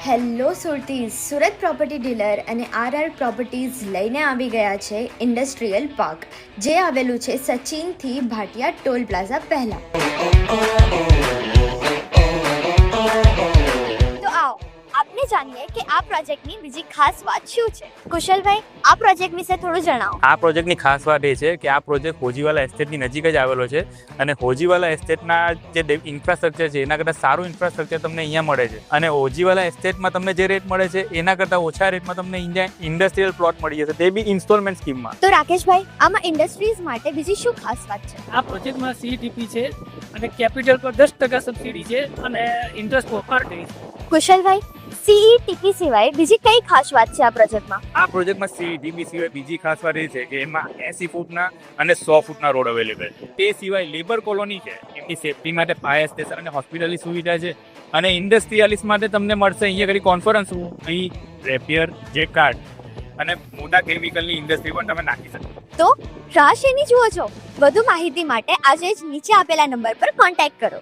Hello સુરતીઝ, Surat property dealer અને RR properties લઈને આવી ગયા છે ઇન્ડસ્ટ્રીયલ પાર્ક, જે આવેલું છે સચિનથી ભાટિયા ટોલ પ્લાઝા પહેલા. તો આવો આપને જાણીએ કે આ પ્રોજેક્ટની બીજી ખાસ વાત શું છે. કુશલભાઈ, આ પ્રોજેક્ટ વિશે થોડું જણાવો. આ પ્રોજેક્ટની ખાસ વાત એ છે કે આ પ્રોજેક્ટ હોજીવાલા એસ્ટેટની નજીક જ આવેલો છે અને હોજીવાલા એસ્ટેટના જે ઇન્ફ્રાસ્ટ્રક્ચર છે એના કરતાં સારું ઇન્ફ્રાસ્ટ્રક્ચર તમને અહીંયા મળે છે અને હોજીવાલા એસ્ટેટમાં તમને જે રેટ મળે છે એના કરતાં ઓછા રેટમાં તમને ઇન્ડસ્ટ્રીયલ પ્લોટ મળી જશે, તે બી ઇન્સ્ટોલમેન્ટ સ્કીમમાં. તો રાકેશભાઈ, આમાં ઇન્ડસ્ટ્રીઝ માટે બીજી શું ખાસ વાત છે? આ પ્રોજેક્ટમાં CETP છે અને કેપિટલ પર 10% સબસિડી છે અને ઇન્ટરેસ્ટ પર છે. કુશલભાઈ, CETP સિવાય બીજી કઈ ખાસ વાત છે આ પ્રોજેક્ટમાં? આ પ્રોજેક્ટમાં CETP સિવાય બીજી ખાસ વાત એ છે કે એમાં 80 ફૂટના અને 100 ફૂટના રોડ અવેલેબલ છે. તે સિવાય લેબર કોલોની છે, એમની સેફટી માટે ફાયર સ્ટેશન અને હોસ્પિટલની સુવિધા છે અને ઇન્ડસ્ટ્રીયાલિસ્ટ માટે તમને મળશે અહીંયા ઘડી કોન્ફરન્સ રૂમ, અહીં રેપિયર, જેકાર્ડ અને મોટા કેમિકલની ઇન્ડસ્ટ્રી પણ તમે નાખી શકો. તો રાહ શેની જુઓ છો? વધુ માહિતી માટે આજે જ નીચે આપેલા નંબર પર કોન્ટેક્ટ કરો.